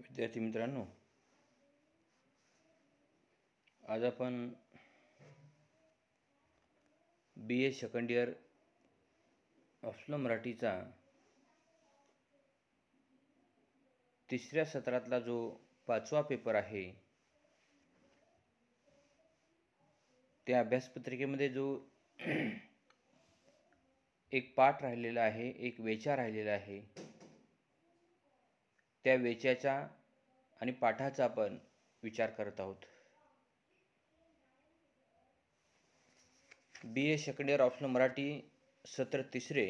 विद्यार्थी मित्रांनो, आज आपण BA सेकंड इयर ऑप्शनल मराठीचा तिसऱ्या सत्रातला जो 5वा पेपर आहे, त्या अभ्यासपत्रिकेमध्ये जो एक पाठ राहिलेला आहे, एक वेचा राहिलेला आहे, त्या वेच्याचा आणि पाठाचा आपण विचार करत आहोत. BA second year optional Marathi सत्र तिसरे,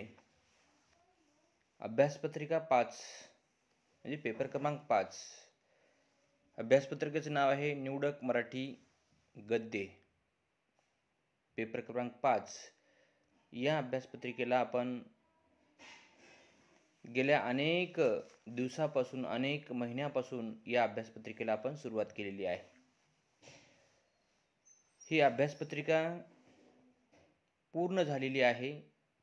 अभ्यासपत्रिका 5 म्हणजे पेपर क्रमांक 5. अभ्यासपत्रिकेचं नाव आहे निवडक मराठी गद्य. पेपर क्रमांक 5 या अभ्यासपत्रिकेला आपण गेल्या अनेक दिवसापासून, अनेक महिन्यापासून या अभ्यासपत्रिकेला आपण सुरुवात केलेली आहे. ही अभ्यासपत्रिका पूर्ण झालेली आहे.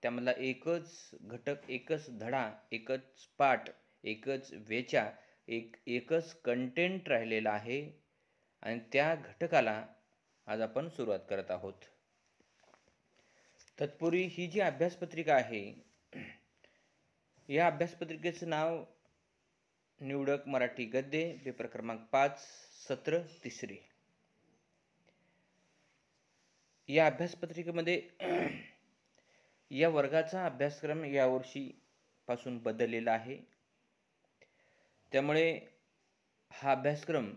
त्यामधला एकच घटक, एकच धडा, एकच पाठ, एकच वेचा, एकच कंटेंट राहिलेला आहे आणि त्या घटकाला आज आपण सुरुवात करत आहोत. तत्पूर्वी ही जी अभ्यासपत्रिका आहे, या अभ्यासपत्रिकेचं नाव निवडक मराठी गद्य, पेपर क्रमांक 5, सत्र तिसरे. या अभ्यासपत्रिकेमध्ये या वर्गाचा अभ्यासक्रम यावर्षी पासून बदललेला आहे. त्यामुळे हा अभ्यासक्रम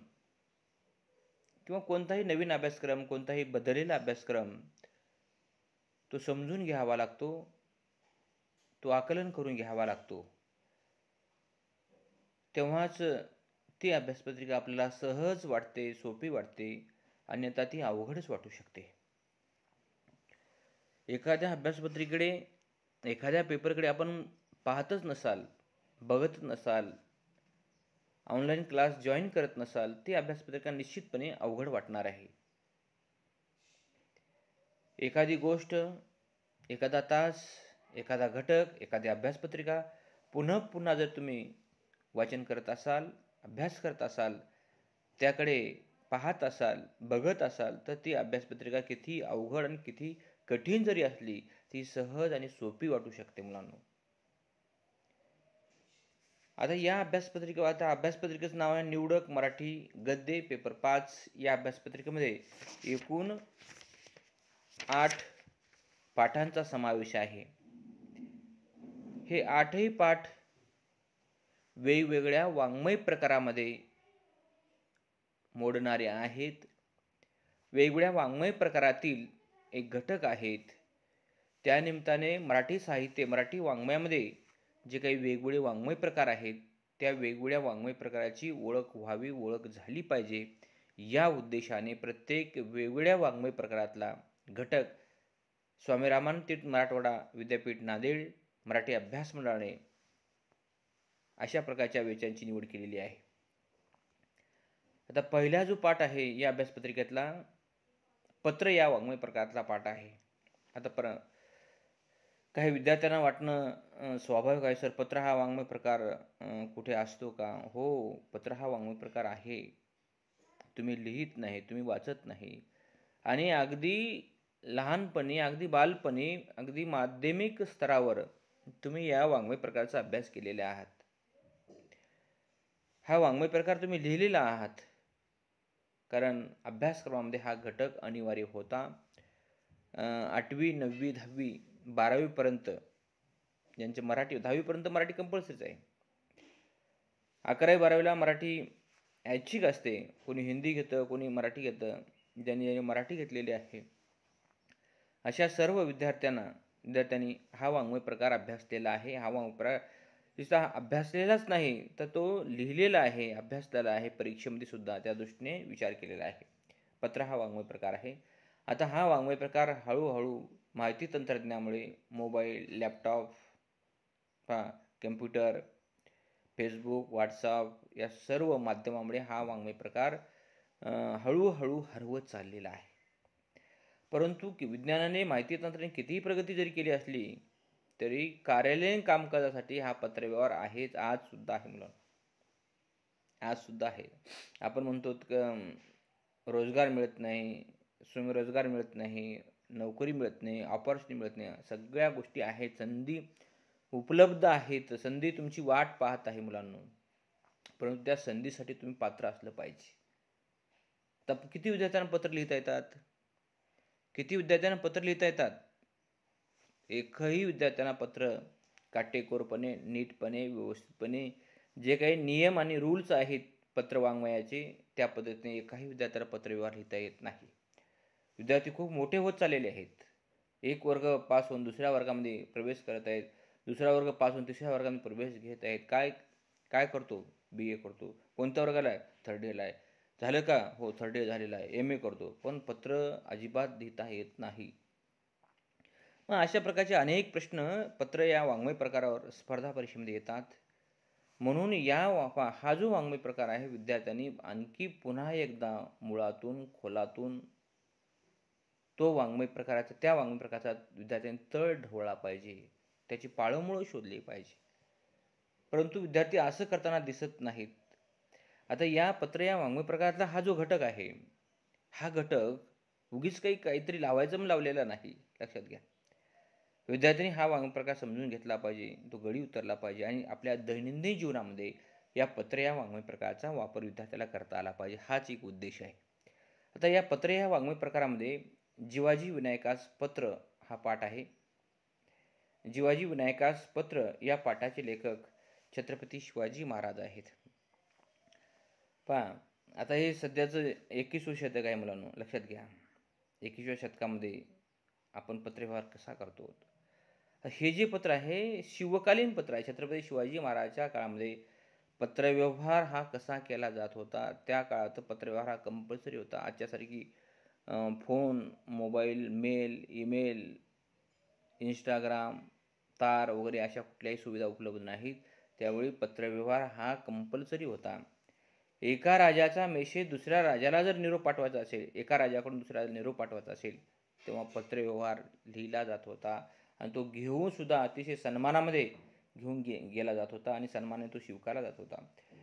किंवा कोणताही नवीन अभ्यासक्रम, कोणताही बदललेला अभ्यासक्रम तो समजून घ्यावा लागतो, तो आकलन करून घ्यावा लागतो. तेव्हाच ती अभ्यासपत्रिका आपल्याला सहज वाटते, सोपी वाटते, अन्यथा ती अवघडच वाटू शकते. एखाद्या अभ्यासपत्रिकेकडे, एखाद्या पेपरकडे आपण पाहतच नसाल, बघत नसाल, ऑनलाईन क्लास जॉईन करत नसाल, ती अभ्यासपत्रिका निश्चितपणे अवघड वाटणार आहे. एखादी गोष्ट, एखादा तास, एखादा घटक, एखादी अभ्यासपत्रिका पुन्हा पुन्हा जर तुम्ही वाचन करत असाल, अभ्यास करत असाल, त्याकडे पाहत असाल, बघत असाल, तर ती अभ्यासपत्रिका किती अवघड आणि किती कठीण जरी असली, ती सहज आणि सोपी वाटू शकते मुलांनो. आता या अभ्यासपत्रिकेचं नाव आहे निवडक मराठी गद्य, पेपर 5. या अभ्यासपत्रिकेमध्ये एकूण 8 पाठांचा समावेश आहे. हे 8ही पाठ वेगवेगळ्या वाङ्मय प्रकारामध्ये मोडणारे आहेत. वेगवेगळ्या वाङ्मय प्रकारातील एक घटक आहेत. त्यानिमित्ताने मराठी साहित्य, मराठी वाङ्मयामध्ये जे काही वेगवेगळे वाङ्मय प्रकार आहेत, त्या वेगवेगळ्या वाङ्मय प्रकाराची ओळख व्हावी, ओळख झाली पाहिजे, या उद्देशाने प्रत्येक वेगवेगळ्या वाङ्मय प्रकारातला घटक स्वामी रामानंद तीर्थ मराठवाडा विद्यापीठ नांदेड मराठी अभ्यास मंडळाने अशा प्रकारच्या वेचांची निवड केलेली आहे. आता पहिला जो पाठ आहे या अभ्यासपत्रिकेतला, पत्र या वाङ्मय प्रकारातला पाठ आहे. आता काही विद्यार्थ्यांना वाटणं स्वाभाविक आहे, सर पत्र हा वाङ्मय प्रकार कुठे असतो का? हो, पत्र हा वाङ्मय प्रकार आहे. तुम्ही लिहित नाही, तुम्ही वाचत नाही आणि अगदी लहानपणी, अगदी बालपणी, अगदी माध्यमिक स्तरावर तुम्ही या वाङ्मय प्रकारचा अभ्यास केलेला आहात. हा वाङ्मय प्रकार तुम्ही लिहिलेला आहात, कारण अभ्यासक्रमामध्ये हा घटक अनिवार्य होता. 8वी, 9वी, 10वी, 12वीपर्यंत ज्यांचे मराठी, 10वीपर्यंत मराठी कंपल्सरीच आहे. 11वी 12वीला मराठी ऐच्छिक असते. कोणी हिंदी घेतं, कोणी मराठी घेतं. ज्यांनी मराठी घेतलेली आहे अशा सर्व विद्यार्थ्यांनी हा वाङ्मय प्रकार अभ्यासलेला आहे. हा वाङ्मय प्रकार नुसता अभ्यासलेलाच नाही, तर तो लिहिलेला आहे, अभ्यासलेला आहे, परीक्षेमध्ये सुद्धा त्या दृष्टीने विचार केलेला आहे. पत्र हा वाङ्मय प्रकार आहे. आता हा वाङ्मय प्रकार हळूहळू माहिती तंत्रज्ञानामुळे mobile, laptop, computer, Facebook, WhatsApp या सर्व माध्यमामुळे हा वाङ्मय प्रकार हळूहळू हरवत चाललेला आहे. परंतु विज्ञानाने, माहिती तंत्रज्ञानाने कितीही प्रगती जरी केली असली तरी कार्यालयीन कामकाजासाठी हा पत्रव्यवहार आहेच, आज सुद्धा आहे मुलांना. आजसुद्धा आहे. आपण म्हणतो रोजगार मिळत नाही, स्वयंरोजगार मिळत नाही, नोकरी मिळत नाही, ऑपॉर्च्युनिटी मिळत नाही. सगळ्या गोष्टी आहेत, संधी उपलब्ध आहेत, संधी तुमची वाट पाहत आहे मुलांनो. परंतु त्या संधीसाठी तुम्ही पात्र असलं पाहिजे. तर किती विद्यार्थ्यांना पत्र लिहिता येतात? किती विद्यार्थ्यांना पत्र लिहिता येतात? एकही विद्यार्थ्यांना पत्र काटेकोरपणे, नीटपणे, व्यवस्थितपणे जे काही नियम आणि रूल्स आहेत पत्र वाङ्मयाचे, त्या पद्धतीने एकाही विद्यार्थ्याला पत्रव्यवहार लिहिता येत नाही. विद्यार्थी खूप मोठे होत चाललेले आहेत. एक वर्ग पास होऊन दुसऱ्या वर्गामध्ये प्रवेश करत आहेत, दुसरा वर्ग पास होऊन तिसऱ्या वर्गामध्ये प्रवेश घेत आहेत. काय करतो? BA करतो. कोणत्या वर्गाला आहे? 3rd इयरला आहे. झालं का? हो, 3rd इयर झालेलं आहे. MA करतो. पण पत्र अजिबात लिहिता येत नाही. मग अशा प्रकारचे अनेक प्रश्न पत्र या वाङ्मय प्रकारावर स्पर्धा परीक्षेमध्ये येतात. म्हणून हा जो वाङ्मय प्रकार आहे, विद्यार्थ्यांनी आणखी पुन्हा एकदा मुळातून खोलातून त्या वाङ्मय प्रकाराचा विद्यार्थ्यांनी तळ ढवळला पाहिजे, त्याची पाळंमुळं शोधली पाहिजे. परंतु विद्यार्थी असं करताना दिसत नाहीत. आता या वाङ्मय प्रकारातला हा जो घटक आहे, हा घटक उगीच काहीतरी लावायचं म्हणून लावलेला नाही, लक्षात घ्या. विद्यार्थ्यांनी हा वाङ्मय प्रकार समजून घेतला पाहिजे, तो गडी उतरला पाहिजे आणि आपल्या दैनंदिन जीवनामध्ये या वाङ्मय प्रकाराचा वापर विद्यार्थ्याला करता आला पाहिजे, हाच एक उद्देश आहे. आता या वाङ्मय प्रकारामध्ये जिवाजी विनायकास पत्र हा पाठ आहे. जिवाजी विनायकास पत्र या पाठाचे लेखक छत्रपती शिवाजी महाराज आहेत. पहा, आता हे सध्याचं 21वे शतक आहे मुलांनो, लक्षात घ्या. 21व्या शतकामध्ये आपण पत्रव्यवहार कसा करतो? हे जे पत्र आहे शिवकालीन पत्र आहे. छत्रपती शिवाजी महाराजांच्या काळामध्ये पत्रव्यवहार हा कसा केला जात होता, त्या काळात पत्रव्यवहार हा कंपल्सरी होता. आजच्यासारखी phone, mobile, mail, email, Instagram, तार वगैरे अशा कुठल्याही सुविधा उपलब्ध नाहीत. त्यावेळी पत्रव्यवहार हा कंपल्सरी होता. एका राजाचा मेसेज दुसऱ्या राजाला जर निरोप पाठवायचा असेल, एका राजाकडून दुसऱ्याला निरोप पाठवायचा असेल, तेव्हा पत्रव्यवहार लिहिला जात होता आणि तो घेऊन सुद्धा अतिशय सन्मानामध्ये घेऊन गेला जात होता आणि सन्मानाने तो स्वीकारला जात होता.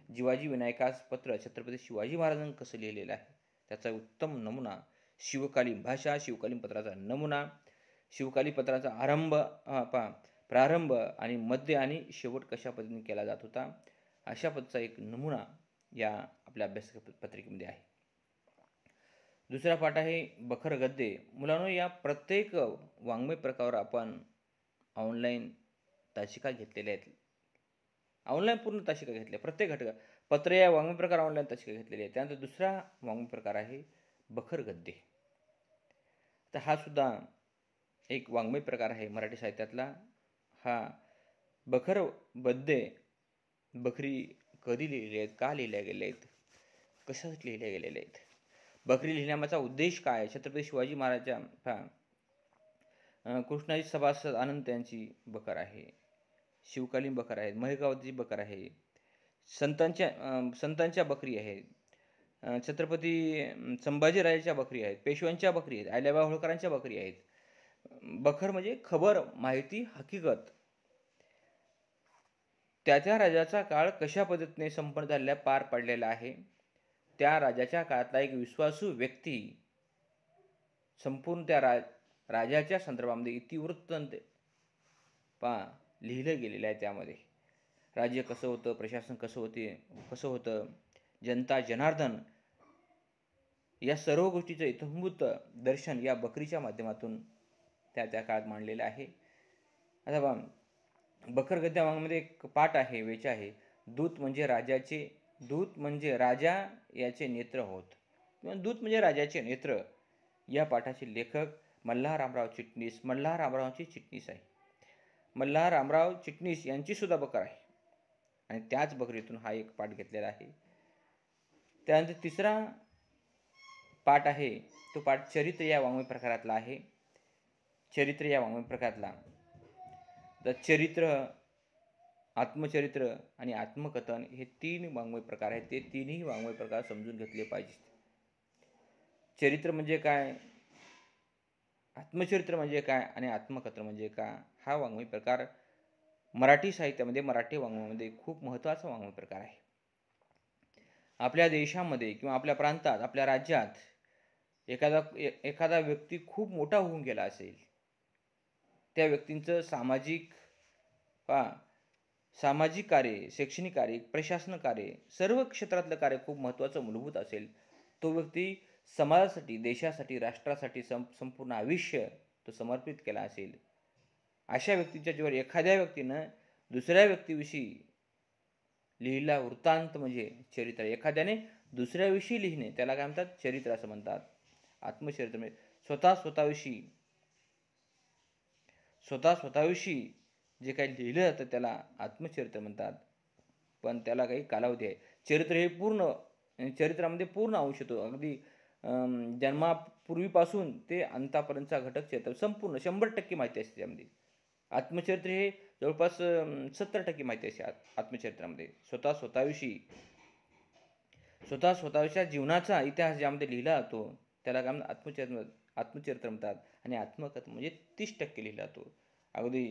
जिवाजी विनायकास पत्र छत्रपती शिवाजी महाराजांनी कसं लिहिलेलं आहे, त्याचा उत्तम नमुना शिवकालीन भाषा, शिवकालीन पत्राचा नमुना, शिवकालीन पत्राचा प्रारंभ आणि मध्य आणि शेवट कशा पद्धतीने केला जात होता, अशा पद्धतीचा एक नमुना या आपल्या अभ्यास पत्रिकेमध्ये आहे. दुसरा पाठ आहे बखर गद्य. मुलांनो, या प्रत्येक वाङ्मय प्रकारावर आपण ऑनलाईन तासिका घेतलेल्या आहेत. ऑनलाईन पूर्ण तासिका घेतल्या. प्रत्येक घटक पत्र या वाङ्मय प्रकार ऑनलाईन तासिका घेतलेली आहे. त्यानंतर दुसरा वाङ्मय प्रकार आहे बखर गद्य. तर हा सुद्धा एक वाङ्मय प्रकार आहे मराठी साहित्यातला. हा बखर गद्य, बखरी कधी लिहिलेले आहेत, का लिहिल्या गेले आहेत, कशासाठी लिहिल्या गेलेले आहेत, बखरी लिहिण्यामागचा उद्देश काय? छत्रपती शिवाजी महाराजांच्या कृष्णाजी सभासद आनंद यांची बखर आहे, शिवकालीन बखर आहे, महेगावची बखर आहे, संतांच्या बखरी आहेत, छत्रपती संभाजीराजांच्या बखरी आहेत, पेशव्यांच्या बखरी आहेत, अहिल्याबाई होळकरांच्या बखरी आहेत. बखर म्हणजे खबर, माहिती, हकीकत. त्या राजाचा काळ कशा पद्धतीने संपन्न झालेला पार पडलेला आहे, त्या राजाच्या काळातला एक विश्वासू व्यक्ती संपूर्ण त्या राजाच्या संदर्भामध्ये इतिवृत्त लिहिलं गेलेलं आहे. त्यामध्ये राज्य कसं होतं, प्रशासन कसं होतं, जनता जनार्दन या सर्व गोष्टीचं इत्थंभूत दर्शन या बखरीच्या माध्यमातून त्या काळात मांडलेलं आहे. आता बखर गद्यामध्ये एक पाठ आहे, वेच आहे, दूत म्हणजे राजा याचे नेत्र होत. दूत म्हणजे राजाचे नेत्र. या पाठाचे लेखक मल्हार रामरावची चिटणीस आहे. मल्हार रामराव चिटणीस यांची सुद्धा बखर आहे आणि त्याच बखरीतून हा एक पाठ घेतलेला आहे. त्यानंतर तिसरा पाठ आहे, तो पाठ चरित्र या वाङ्मय प्रकारातला आहे. चरित्र या वाङ्मय प्रकारातला तर चरित्र, आत्मचरित्र आणि आत्मकथन हे 3 वाङ्मय प्रकार आहेत. ते तिन्ही वाङ्मय प्रकार समजून घेतले पाहिजेत. चरित्र म्हणजे काय, आत्मचरित्र म्हणजे काय आणि आत्मकथन म्हणजे काय, हा वाङ्मय प्रकार मराठी साहित्यामध्ये, मराठी वाङ्मयामध्ये खूप महत्त्वाचा वाङ्मय प्रकार आहे. आपल्या देशामध्ये किंवा आपल्या प्रांतात, आपल्या राज्यात एखादा व्यक्ती खूप मोठा होऊन गेला असेल, त्या व्यक्तींचं सामाजिक कार्य, शैक्षणिक कार्य, प्रशासन कार्य, सर्व क्षेत्रातलं कार्य खूप महत्त्वाचं, मूलभूत असेल. तो व्यक्ती समाजासाठी, देशासाठी, राष्ट्रासाठी संपूर्ण आयुष्य तो समर्पित केला असेल. अशा व्यक्तीच्या जीवावर एखाद्या व्यक्तीनं दुसऱ्या व्यक्तीविषयी लिहिला वृत्तांत म्हणजे चरित्र. एखाद्याने दुसऱ्याविषयी लिहिणे त्याला काय म्हणतात? चरित्र असं म्हणतात. आत्मचरित्र म्हणजे स्वतःविषयी जे काही लिहिलं जातं त्याला आत्मचरित्र म्हणतात. पण त्याला काही कालावधी आहे. चरित्र हे चरित्रामध्ये पूर्ण अंश येतो. अगदी जन्मापूर्वीपासून ते अंतापर्यंतचा घटक चरित्र संपूर्ण 100% माहिती असते त्यामध्ये. आत्मचरित्र हे जवळपास 70% माहिती असते आत्मचरित्रामध्ये. स्वतःच्या जीवनाचा इतिहास ज्यामध्ये लिहिला जातो त्याला काय म्हणतात? आत्मचरित्र म्हणतात. आणि आत्मकथा म्हणजे 30% लिहिला जातो. अगदी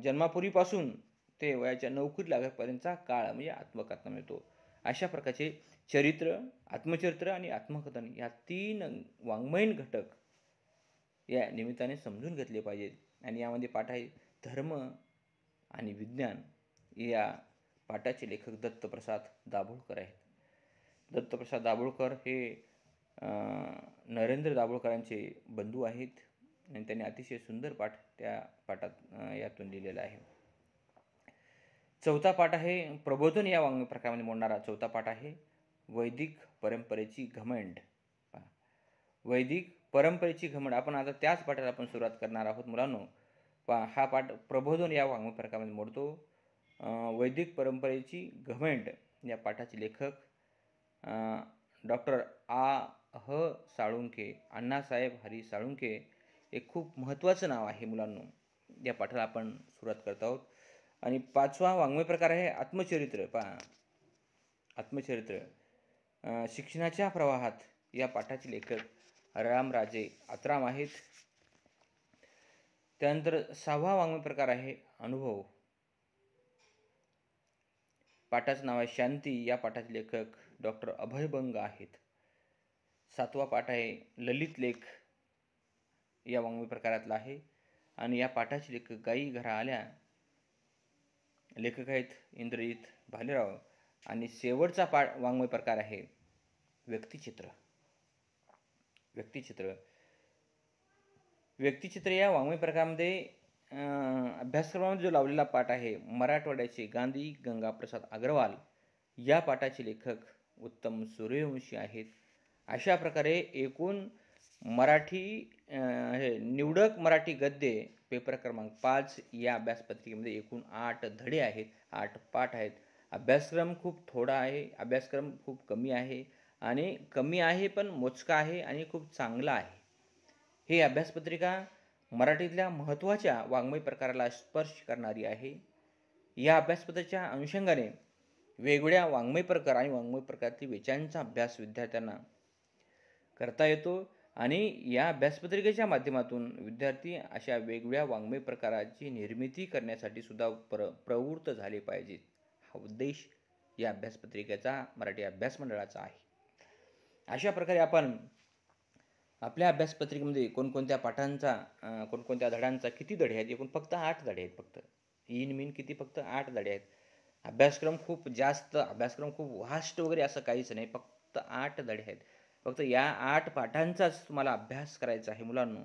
जन्मापूर्वीपासून ते वयाच्या नोकरी लागेपर्यंतचा काळ म्हणजे आत्मकथा मिळतो. अशा प्रकारचे चरित्र, आत्मचरित्र आणि आत्मकथन या 3 वाङ्मयीन घटक या निमित्ताने समजून घेतले पाहिजेत. आणि यामध्ये पाठ आहे धर्म आणि विज्ञान. या पाठाचे लेखक दत्तप्रसाद दाभोळकर आहेत. दत्तप्रसाद दाभोळकर हे नरेंद्र दाभोळकरांचे बंधू आहेत आणि त्यांनी अतिशय सुंदर पाठ त्या पाठात यातून लिहिलेला आहे. चौथा पाठ आहे प्रबोधन या वाङ्मय प्रकारामध्ये मोडणारा चौथा पाठ आहे वैदिक परंपरेची घमंड. वैदिक परंपरेची घमंड. आपण आता त्याच पाठाला आपण सुरुवात करणार आहोत मुलांनो. हा पाठ प्रबोधन या वाङ्मय प्रकारामध्ये मोडतो. वैदिक परंपरेची घमंड या पाठाचे लेखक डॉक्टर A.H. साळुंखे, अण्णासाहेब हरी साळुंखे. एक खूप महत्त्वाचं नाव आहे मुलांनो. या पाठाला आपण सुरुवात करत आहोत. आणि 5वा वाङ्मय प्रकार आहे आत्मचरित्र. आत्मचरित्र. शिक्षणाच्या प्रवाहात या पाठाचे लेखक रामराजे आत्राम आहेत. त्यानंतर 6वा वाङ्मय प्रकार आहे अनुभव. पाठाचं नाव आहे शांती. या पाठाचे लेखक डॉक्टर अभय बंग आहेत. 7वा पाठ आहे ललित लेख. या वाङ्मय प्रकारातला आहे. आणि या पाठाचे लेखक गायी घरा आल्या. लेखक आहेत इंद्रजित भालेराव. आणि शेवटचा वाङ्मय प्रकार आहे व्यक्तिचित्र. व्यक्तिचित्र या वाङ्मय प्रकारामध्ये अभ्यासक्रमामध्ये जो लावलेला पाठ आहे मराठवाड्याचे गांधी गंगाप्रसाद अग्रवाल. या पाठाचे लेखक उत्तम सूर्यवंशी आहेत. अशा प्रकारे एकूण निवडक मराठी गद्य पेपर क्रमांक 5 या अभ्यासपत्रिकेमध्ये एकूण 8 धडे आहेत, 8 पाठ आहेत. अभ्यासक्रम खूप थोडा आहे, अभ्यासक्रम खूप कमी आहे आणि कमी आहे पण मोजका आहे आणि खूप चांगला आहे. ही अभ्यासपत्रिका मराठीतल्या महत्त्वाच्या वाङ्मय प्रकाराला स्पर्श करणारी आहे. या अभ्यासपत्रिकेच्या अनुषंगाने वेगवेगळ्या वाङ्मय प्रकार आणि वाङ्मय प्रकारातील विषयांचा अभ्यास विद्यार्थ्यांना करता येतो. आणि या अभ्यासपत्रिकेच्या माध्यमातून विद्यार्थी अशा वेगवेगळ्या वाङ्मय प्रकाराची निर्मिती करण्यासाठी सुद्धा प्रवृत्त झाले पाहिजेत. हा उद्देश या अभ्यासपत्रिकेचा मराठी अभ्यास मंडळाचा आहे. अशा प्रकारे आपण आपल्या अभ्यासपत्रिकेमध्ये कोणकोणत्या पाठांचा, कोणकोणत्या धड्यांचा, किती धडे आहेत? एकूण फक्त 8 धडे आहेत. फक्त इन किती? फक्त 8 धडे आहेत. अभ्यासक्रम खूप व्हास्ट वगैरे असं काहीच नाही. फक्त 8 धडे आहेत. फक्त या 8 पाठांचाच तुम्हाला अभ्यास करायचा आहे मुलांनो.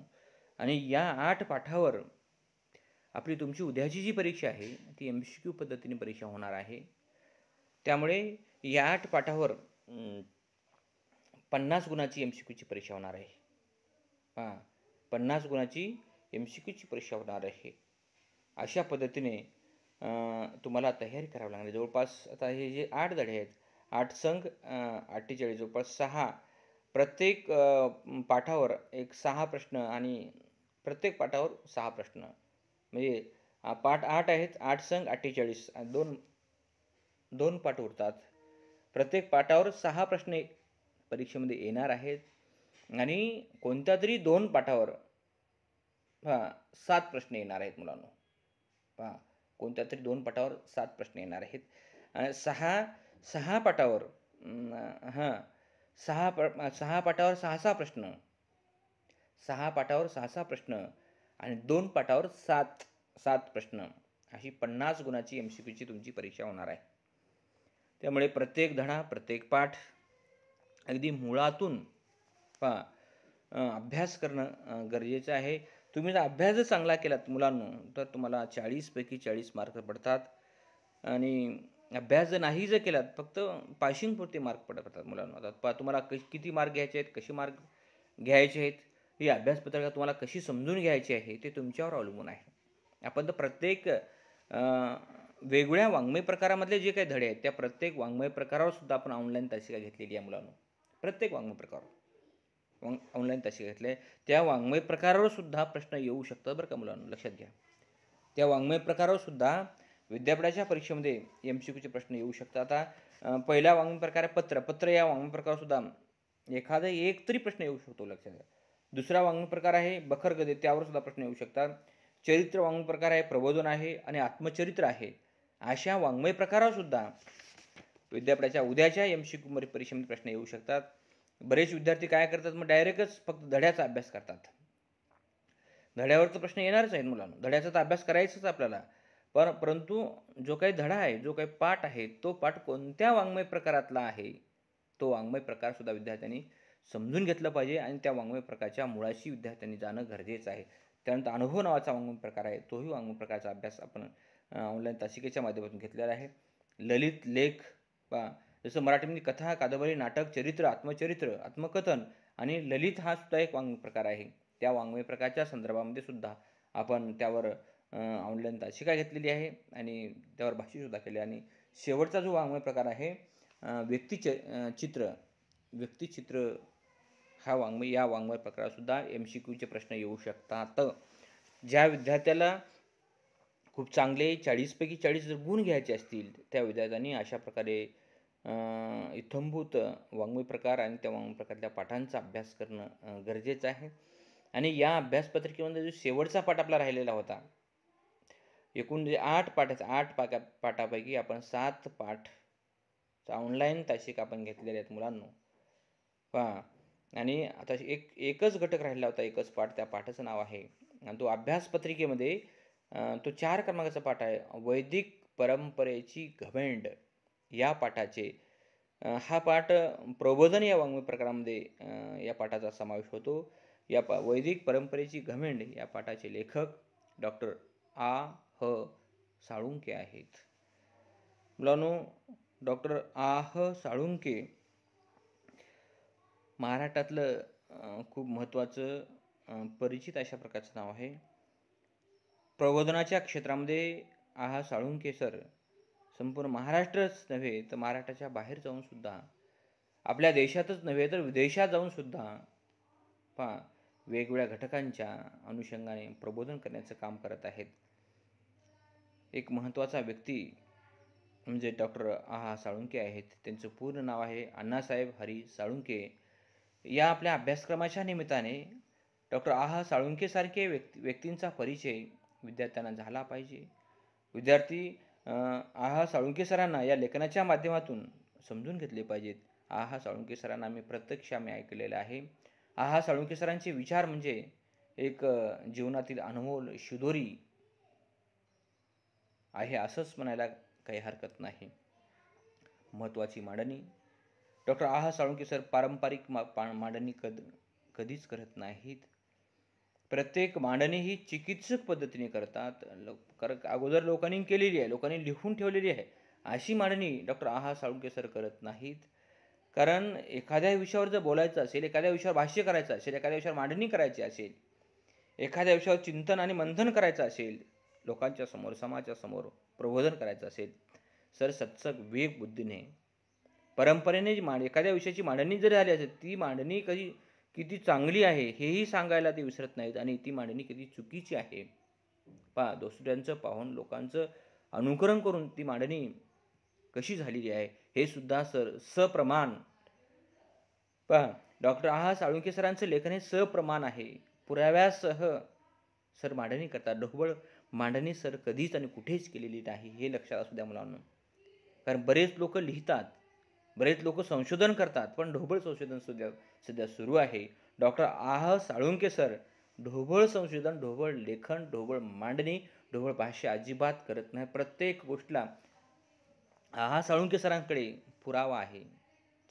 आणि या 8 पाठावर तुमची उद्याची जी परीक्षा आहे ती MCQ पद्धतीने परीक्षा होणार आहे. त्यामुळे या 8 पाठावर 50 गुणाची MCQची परीक्षा होणार आहे. 50 गुणाची MCQची परीक्षा होणार आहे. अशा पद्धतीने तुम्हाला तयारी करावी लागणार. जवळपास आता हे जे 8 धडे आहेत, 8 संघ 48, जवळपास 6. प्रत्येक पाठावर 6 प्रश्न आणि प्रत्येक पाठावर 6 प्रश्न. म्हणजे पाठ 8 आहेत, 8 संघ 48, 2 पाठ उरतात. प्रत्येक पाठावर 6 प्रश्न परीक्षेमध्ये येणार आहेत. आणि कोणत्या तरी 2 पाठावर 7 प्रश्न येणार आहेत मुलांनो. कोणत्या तरी 2 पाठावर 7 प्रश्न येणार आहेत. 6 6 पाटावर हां 6 पाटावर 6 प्रश्न, 6 पाटावर 6 प्रश्न आणि 2 पाटावर 7 प्रश्न, अशी 50 गुणाची MCQची तुमची परीक्षा होणार आहे. त्यामुळे प्रत्येक धडा, प्रत्येक पाठ अगदी मुळातून अभ्यास करणं गरजेचं आहे. तुम्ही जर अभ्यास जर चांगला केलात मुलांनो, तर तुम्हाला 40 पैकी 40 मार्क पडतात आणि अभ्यास जर नाही जर केलात, फक्त पासिंगपुरते मार्क पडतात मुलांनो. आता तुम्हाला किती मार्क घ्यायचे आहेत, कसे मार्क घ्यायचे आहेत, ही अभ्यासपत्रिका तुम्हाला कशी समजून घ्यायची आहे, ते तुमच्यावर अवलंबून आहे. आपण तर प्रत्येक वेगवेगळ्या वाङ्मय प्रकारामधले जे काही धडे आहेत, त्या प्रत्येक वाङ्मय प्रकारावर सुद्धा आपण ऑनलाईन तासिका घेतलेली आहे मुलांनो. प्रत्येक वाङ्मय प्रकारावर ऑनलाईन तासिका घेतले. त्या वाङ्मय प्रकारावर सुद्धा प्रश्न येऊ शकतात बरं का मुलांनो, लक्षात घ्या. त्या वाङ्मय प्रकारावर सुद्धा विद्यापीठाच्या परीक्षेमध्ये MCQचे प्रश्न येऊ शकतात. आता पहिला वाङ्मय प्रकार आहे पत्र या वाङ्मय प्रकारावर सुद्धा एखादा एक तरी प्रश्न येऊ शकतो, लक्षात घ्या. दुसरा वाङ्मय प्रकार आहे बखर गद्य, त्यावर सुद्धा प्रश्न येऊ शकतात. चरित्र वाङ्मय प्रकार आहे, प्रबोधन आहे आणि आत्मचरित्र आहे. अशा वाङ्मय प्रकारावर सुद्धा विद्यापीठाच्या उद्याच्या MCQ परीक्षेमध्ये प्रश्न येऊ शकतात. बरेच विद्यार्थी काय करतात, मग डायरेक्टच फक्त धड्याचा अभ्यास करतात. धड्यावर तर प्रश्न येणारच आहेत मुलांना, धड्याचा तर अभ्यास करायचाच आपल्याला. परंतु जो काही धडा आहे, जो काही पाठ आहे, तो पाठ कोणत्या वाङ्मय प्रकारातला आहे, तो वाङ्मय प्रकार सुद्धा विद्यार्थ्यांनी समजून घेतलं पाहिजे आणि त्या वाङ्मय प्रकारच्या मुळाशी विद्यार्थ्यांनी जाणं गरजेचं आहे. त्यानंतर अनुभव नावाचा वाङ्मय प्रकार आहे, तोही वाङ्मय प्रकारचा अभ्यास आपण ऑनलाईन तासिकेच्या माध्यमातून घेतलेला आहे. ललित लेख जसं मराठीमध्ये कथा, कादंबरी, नाटक, चरित्र, आत्मचरित्र, आत्मकथन आणि ललित हा सुद्धा एक वाङ्मय प्रकार आहे. त्या वाङ्मय प्रकारच्या संदर्भामध्ये सुद्धा आपण त्यावर ऑनलाईन तासिका घेतलेली आहे आणि त्यावर भाष्यसुद्धा केले. आणि शेवटचा जो वाङ्मय प्रकार आहे व्यक्तिचित्र हा या वाङ्मय प्रकारातसुद्धा MCQचे प्रश्न येऊ शकतात. ज्या विद्यार्थ्याला खूप चांगले 40 पैकी 40 जर गुण घ्यायचे असतील, त्या विद्यार्थ्यांनी अशा प्रकारे इत्थंभूत वाङ्मय प्रकार आणि त्या वाङ्मय प्रकारातल्या पाठांचा अभ्यास करणं गरजेचं आहे. आणि या अभ्यासपत्रिकेमध्ये जो शेवटचा पाठ आपला राहिलेला होता, एकूण जे 8 पाठ आहेत, 8 पाठापैकी आपण 7 पाठ ऑनलाईन तासिका आपण घेतलेले आहेत मुलांनो. आणि आता एकच घटक राहिला होता, एकच पाठ, त्या पाठाचं नाव आहे आणि तो अभ्यासपत्रिकेमध्ये तो 4 क्रमांकाचा पाठ आहे, वैदिक परंपरेची घमेंड या पाठाचे. हा पाठ प्रबोधन या वाङ्मय प्रकारामध्ये या पाठाचा समावेश होतो. या वैदिक परंपरेची घमेंड या पाठाचे लेखक डॉक्टर A.H. साळुंखे आहेत. मुलांनो, डॉक्टर A.H. साळुंखे महाराष्ट्रातलं खूप महत्त्वाचं परिचित अशा प्रकारचं नाव आहे. प्रबोधनाच्या क्षेत्रामध्ये A.H. साळुंखे सर संपूर्ण महाराष्ट्रच नव्हे तर महाराष्ट्राच्या बाहेर जाऊन सुद्धा, आपल्या देशातच नव्हे तर विदेशात जाऊन सुद्धा वेगवेगळ्या घटकांच्या अनुषंगाने प्रबोधन करण्याचं काम करत आहेत. एक महत्त्वाचा व्यक्ती म्हणजे डॉक्टर A.H. साळुंखे आहेत. त्यांचं पूर्ण नाव आहे अण्णासाहेब हरी साळुंखे. या आपल्या अभ्यासक्रमाच्या निमित्ताने डॉक्टर A.H. साळुंखेसारखे व्यक्तींचा परिचय विद्यार्थ्यांना झाला पाहिजे. विद्यार्थी A.H. साळुंखे सरांना या लेखनाच्या माध्यमातून समजून घेतले पाहिजेत. A.H. साळुंखे सरांना प्रत्यक्ष ऐकलेलं आहे. A.H. साळुंखे सरांचे विचार म्हणजे एक जीवनातील अनमोल शिदोरी आहे, असंच म्हणायला काही हरकत नाही. महत्त्वाची मांडणी डॉक्टर A.H. साळुंखे सर पारंपरिक मांडणी कधीच करत नाहीत. प्रत्येक मांडणी ही चिकित्सक पद्धतीने करतात. अगोदर लोकांनी केलेली आहे, लोकांनी लिहून ठेवलेली आहे, अशी मांडणी डॉक्टर A.H. साळुंखे सर करत नाहीत. कारण एखाद्या विषयावर जर बोलायचं असेल, एखाद्या विषयावर भाष्य करायचं असेल, एखाद्या विषयावर मांडणी करायची असेल, एखाद्या विषयावर चिंतन आणि मंथन करायचं असेल, लोकांच्या समोर, समाजाच्या समोर प्रबोधन करायचं असेल, सर सत्सक विवेक बुद्धीने परंपरेने एखाद्या विषयाची मांडणी जरी झाली असेल, ती मांडणी किती चांगली आहे हेही सांगायला ते विसरत नाहीत आणि ती मांडणी किती चुकीची आहे दुसऱ्यांचं पाहून, लोकांचं अनुकरण करून ती मांडणी कशी झालेली आहे हे सुद्धा सर सप्रमाण डॉक्टर A.H. साळुंखे सरांचं लेखन हे सप्रमाण आहे. पुराव्यासह सर मांडणी करतात. ढोबळ मांडणी सर कधीच आणि कुठेच केलेली नाही, हे लक्षात असू द्या मुलांना. कारण बरेच लोक लिहितात, बरेच लोक संशोधन करतात, पण ढोबळ संशोधन सध्या सुरू आहे. डॉक्टर साळुंके सर ढोबळ संशोधन, ढोबळ लेखन, ढोबळ मांडणी, ढोबळ भाष्य अजिबात करत नाही. प्रत्येक गोष्टीला साळुंके सरांकडे पुरावा आहे,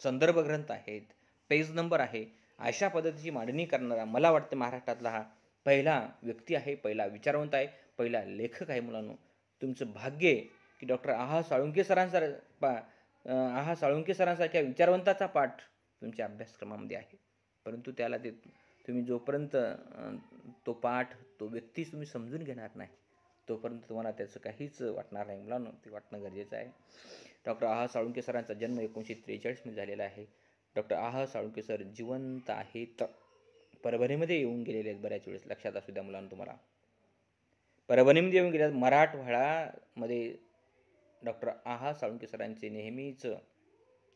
संदर्भ ग्रंथ आहेत, पेज नंबर आहे. अशा पद्धतीची मांडणी करणारा मला वाटतं महाराष्ट्रातला हा पहिला व्यक्ती आहे, पहिला विचारवंत आहे, पहिला लेखक आहे. मुलांनो, तुमचं भाग्य आहे की डॉक्टर साळुंके सरांसारख्या विचारवंताचा पाठ तुमच्या अभ्यासक्रमामध्ये आहे. परंतु त्याला ते तुम्ही जोपर्यंत तो पाठ, तो व्यक्ती तुम्ही समजून घेणार नाही, तोपर्यंत तुम्हाला त्याचं काहीच वाटणार नाही. मुलांनो, ते वाटणं गरजेचं आहे. डॉक्टर साळुंके सरांचा जन्म 1943 मध्ये झालेला आहे. डॉक्टर साळुंके सर जिवंत आहेत, परभणीमध्ये येऊन गेलेले आहेत. बऱ्याच वेळेस लक्षात असू द्या मुलांना, तुम्हाला परभणीमध्ये येऊन गेले. मराठवाड्यामध्ये डॉक्टर साळुंके सरांचे नेहमीच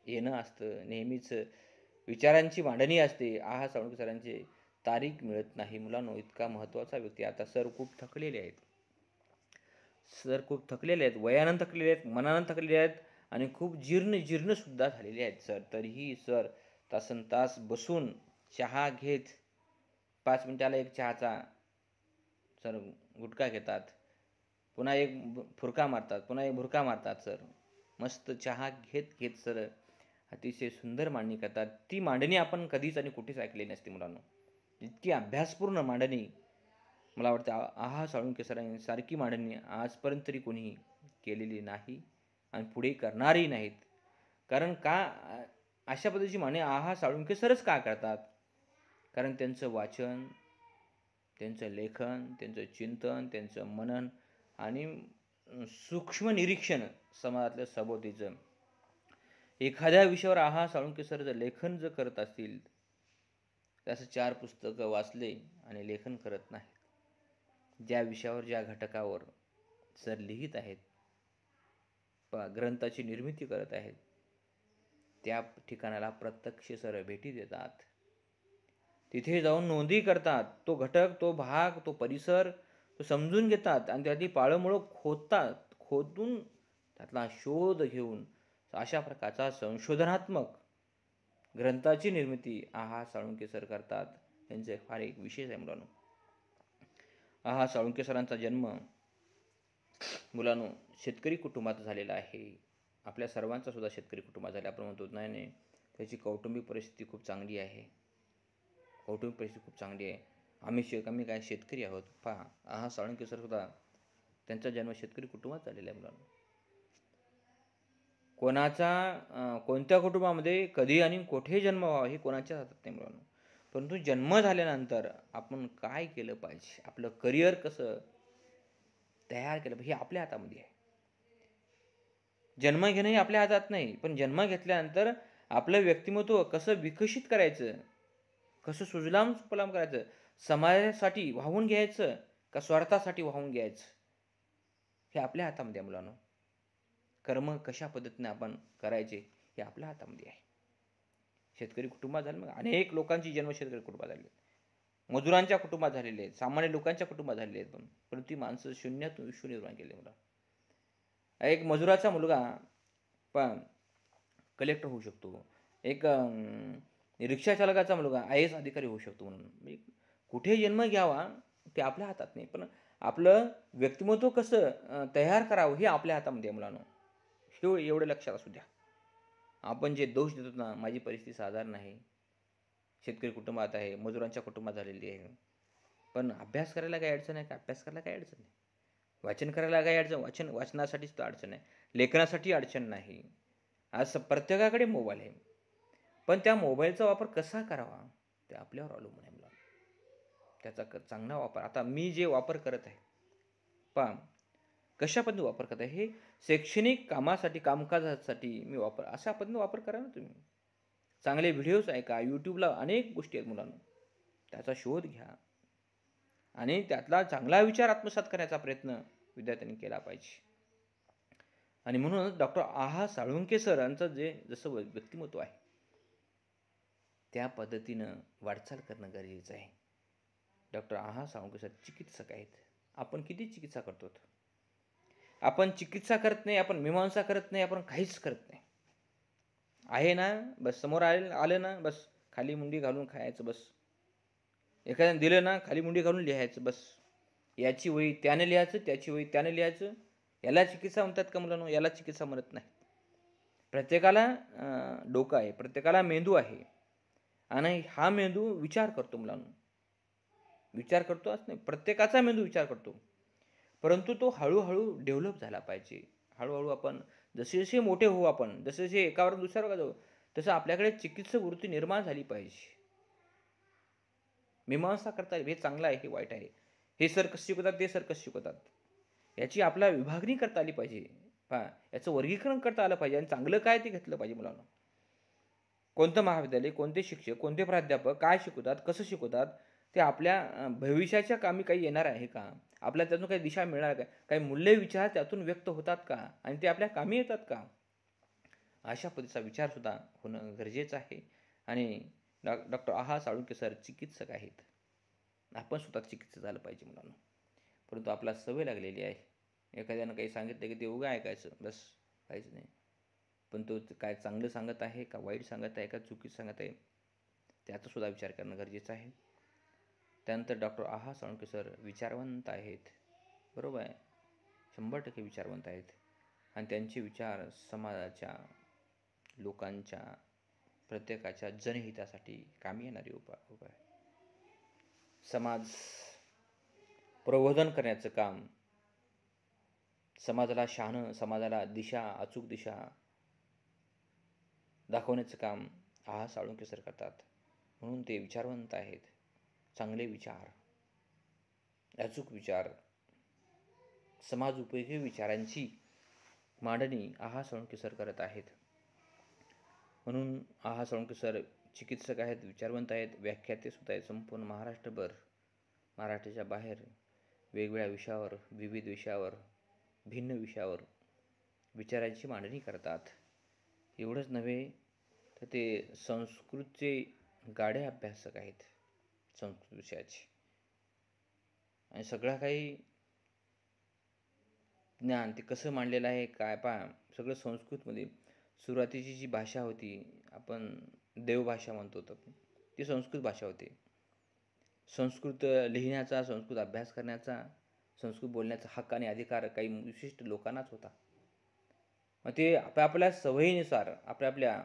येणं असतं, नेहमीच विचारांची मांडणी असते. साळुंके सरांचे तारीख मिळत नाही मुलांनो, इतका महत्त्वाचा व्यक्ती. आता सर खूप थकलेले आहेत, वयानं थकलेले आहेत, मनानं थकलेले आहेत आणि खूप जीर्ण सुद्धा झालेले आहेत सर. तरीही सर तासनतास बसून चहा घेत, 5 मिनिटाला एक चहाचा सर गुटखा घेतात, पुन्हा एक फुरका मारतात, पुन्हा एक भुरका मारतात सर. मस्त चहा घेत सर अतिशय सुंदर मांडणी करतात. ती मांडणी आपण कधीच आणि कुठेच ऐकली नसते मुलांनो. इतकी अभ्यासपूर्ण मांडणी मला वाटतं साळुंके सरांसारखी मांडणी आजपर्यंत तरी कोणी केलेली नाही आणि पुढे करणारही नाहीत. कारण का अशा पद्धतीची मांडणी साळुंके सरच का करतात? कारण त्यांचं वाचन, त्यांचं लेखन, त्यांचं चिंतन, त्यांचं मनन आणि सूक्ष्म निरीक्षण समाजातल्या सभोवतीचं. एखाद्या विषयावर साळुंके सर जर लेखन करत असतील, त्याचं 4 पुस्तकं वाचले आणि लेखन करत नाही, ज्या विषयावर, ज्या घटकावर सर लिहित आहेत, ग्रंथाची निर्मिती करत आहेत, त्या ठिकाणाला प्रत्यक्ष सर भेटी देतात, तिथे जाऊन नोंदी करतात. तो घटक, तो भाग, तो परिसर तो समजून घेतात आणि त्यातली पाळंमुळं खोदून त्यातला शोध घेऊन अशा प्रकारचा संशोधनात्मक ग्रंथाची निर्मिती साळुंके सर करतात. त्यांचे फार एक विशेष आहे मुलांनो. साळुंके सरांचा जन्म मुलांनो शेतकरी कुटुंबात झालेला आहे. आपल्या सर्वांचा सुद्धा शेतकरी कुटुंबात झाला. आपण म्हणतो नाही, त्याची कौटुंबिक परिस्थिती खूप चांगली आहे. आम्ही काय शेतकरी आहोत. पहा, साळुंके सर सुद्धा त्यांचा जन्म शेतकरी कुटुंबात झालेला आहे मुलांनो. कोणत्या कुटुंबामध्ये कधी आणि कुठे जन्म व्हावा हे कोणाच्या हातात नाही मुलांनो. परंतु जन्म झाल्यानंतर आपण काय केलं पाहिजे, आपलं करिअर कसं तयार केलं पाहिजे हे आपल्या हातामध्ये आहे. जन्म घेणंही आपल्या हातात नाही, पण जन्म घेतल्यानंतर आपलं व्यक्तिमत्व कसं विकसित करायचं, कसं सुजलाम सुफलाम करायचं, समाजासाठी वाहून घ्यायचं का स्वार्थासाठी वाहून घ्यायचं, हे आपल्या हातामध्ये आहे मुलांनो. कर्म कशा पद्धतीने आपण करायचे हे आपल्या हातामध्ये आहे. शेतकरी कुटुंबात झाले, मग अनेक लोकांची जन्म शेतकरी कुटुंबात झाले, मजुरांच्या कुटुंबात झालेले आहेत, सामान्य लोकांच्या कुटुंबात झालेले आहेत. पण ती माणसं शून्यातून विश्व निर्माण केले. मला एक मजुराचा मुलगा पण कलेक्टर होऊ शकतो, एक रिक्षा चालकाचा मुलगा IAS अधिकारी होऊ शकतो. म्हणून कुठे जन्म घ्यावा ते आपल्या हातात नाही, पण आपलं व्यक्तिमत्व कसं तयार करावं हे आपल्या हातामध्ये आहे मुलांनो. एवढं लक्षात असू द्या. आपण जे दोष देतो ना, माझी परिस्थिती साधारण आहे, शेतकरी कुटुंबात आहे, मजुरांच्या कुटुंबात झालेली आहे, पण अभ्यास करायला काही अडचण आहे का? अभ्यास करायला काही अडचण नाही. वाचन करायला काही अडचण, वाचनासाठीच तर अडचण आहे, लेखनासाठी अडचण नाही. आज प्रत्येकाकडे मोबाईल आहे, पण त्या मोबाईलचा वापर कसा करावा ते आपल्यावर अवलंबून आहे मुलांनो. त्याचा चांगला वापर, आता मी जे वापर करत आहे पहा कशा पद्धतीने वापर करत आहे, हे शैक्षणिक कामासाठी, कामकाजासाठी मी अशा पद्धतीने वापर करा ना तुम्ही. चांगले व्हिडिओज ऐका, यूट्यूबला अनेक गोष्टी आहेत मुलांनो, त्याचा शोध घ्या आणि त्यातला चांगला विचार आत्मसात करण्याचा प्रयत्न विद्यार्थ्यांनी केला पाहिजे. आणि म्हणूनच डॉक्टर साळुंके सरांचं जसं व्यक्तिमत्व आहे त्या पद्धतीनं वाटचाल करणं गरजेचं आहे. डॉक्टर साळुंके सर चिकित्सक आहेत. आपण किती चिकित्सा करतो? आपण चिकित्सा करत नाही, आपण मीमांसा करत नाही, आपण काहीच करत नाही. आहे ना, बस समोर आलं ना, बस खाली मुंडी घालून खायचं बस. एखाद्याने दिलं ना, खाली मुंडी घालून लिहायचं बस. याची वही त्याने लिहायचं, त्याची वही त्याने लिहायचं. याला चिकित्सा म्हणतात का मुलांनो? याला चिकित्सा म्हणत नाही. प्रत्येकाला डोकं आहे, प्रत्येकाला मेंदू आहे आणि हा मेंदू विचार करतो मुलांनो. विचार करतो असं नाही, प्रत्येकाचा मेंदू विचार करतो. परंतु तो हळूहळू डेव्हलप झाला पाहिजे. हळूहळू आपण जसे मोठे होऊ, आपण जसे एकावर दुसऱ्यावर जाऊ, तसं आपल्याकडे चिकित्सक वृत्ती निर्माण झाली पाहिजे. मीमांसा करता हे चांगलं आहे, हे वाईट आहे, हे सर कसं शिकवतात, ते सर कसं शिकवतात, याची आपल्याला विभागणी करता आली पाहिजे. पहा, याचं वर्गीकरण करता आलं पाहिजे आणि चांगलं काय ते घेतलं पाहिजे मुलांना. कोणतं महाविद्यालय, कोणते शिक्षक, कोणते प्राध्यापक काय शिकवतात, कसं शिकवतात, ते आपल्या भविष्याच्या कामी काही येणार आहे का, आपल्याला त्यातून काही दिशा मिळणार का, काही मूल्य विचार त्यातून व्यक्त होतात का आणि ते आपल्या कामी येतात का, अशा पद्धतीचा विचारसुद्धा होणं गरजेचं आहे. आणि डॉक्टर आहा साळुंखे सर चिकित्सक आहेत. आपण स्वतः चिकित्सक झालं पाहिजे मुलांना. परंतु आपला सवय लागलेली आहे, एखाद्यानं काही सांगितलं की ते उगा ऐकायचं बस, काहीच नाही. पण तो काय चांगलं सांगत आहे का, वाईट सांगत आहे का, चुकीचं सांगत आहे, त्याचा सुद्धा विचार करणं गरजेचं आहे. त्यानंतर डॉक्टर आहा साळुंखे सर विचारवंत आहेत, बरोबर आहे, 100% विचारवंत आहेत आणि त्यांचे विचार समाजाच्या, लोकांच्या, प्रत्येकाच्या जनहितासाठी कामी येणारे उपाय. समाज प्रबोधन करण्याचं काम, समाजाला शहाणं, समाजाला दिशा, अचूक दिशा दाखवण्याचं काम आहा साळुंखे सर करतात. म्हणून ते विचारवंत आहेत. चांगले विचार, अचूक विचार, समाज उपयोगी विचारांची मांडणी आहा साळुंखे सर करत आहेत. म्हणून आहा साळुंखे सर चिकित्सक आहेत, विचारवंत आहेत, व्याख्याते सुद्धा आहेत. संपूर्ण महाराष्ट्रभर, महाराष्ट्राच्या बाहेर वेगवेगळ्या विषयावर, विविध विषयावर, भिन्न विषयावर विचारांची मांडणी करतात. एवढंच नव्हे तर ते संस्कृतचे गाढे अभ्यासक आहेत, संस्कृत विषयाचे, आणि सगळं काही ज्ञान ते कसं मांडलेलं आहे काय पहा, सगळं संस्कृतमध्ये. सुरुवातीची जी भाषा होती, आपण देवभाषा म्हणतो, ती संस्कृत भाषा होती. संस्कृत लिहिण्याचा, संस्कृत अभ्यास करण्याचा, संस्कृत बोलण्याचा हक्क आणि अधिकार काही विशिष्ट लोकांनाच होता. मग ते आपल्या सवयीनुसार, आपल्या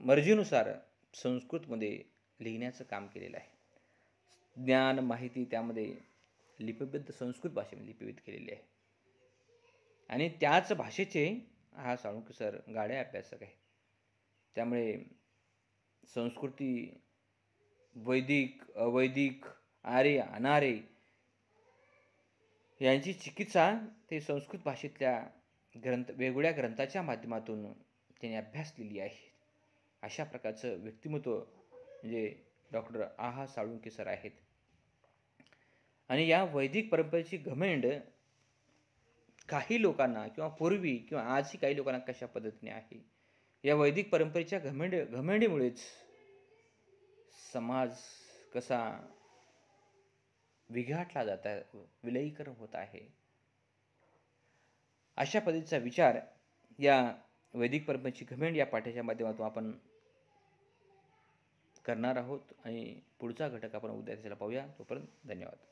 मर्जीनुसार संस्कृतमध्ये लिहिण्याचं काम केलेलं आहे. ज्ञान, माहिती त्यामध्ये लिपिबद्ध, संस्कृत भाषेमध्ये लिपिबद्ध केलेली आहे. आणि त्याच भाषेचे हा साळुंखे सर गाढे अभ्यासक आहे. त्यामुळे संस्कृती, वैदिक, अवैदिक, आर्य, अनार्य यांची चिकित्सा ते संस्कृत भाषेतल्या वेगवेगळ्या ग्रंथाच्या माध्यमातून त्यांनी अभ्यासलेली आहे. अशा प्रकारचं व्यक्तिमत्व म्हणजे डॉक्टर आहा साळुंखे सर आहेत. आणि या वैदिक परंपरेची घमेंड काही लोकांना, किंवा पूर्वी किंवा आजही काही लोकांना कशा पद्धतीने आहे, या वैदिक परंपरेच्या घमेंडीमुळेच समाज कसा विघाटला जात आहे, विलयीकरण होत आहे. अशा पद्धतीचा विचार या वैदिक परंपरेची घमेंड या पाठाच्या माध्यमातून आपण करणार आहोत. आणि पुढचा घटक आपण उद्या त्याला पाहूया. तोपर्यंत धन्यवाद.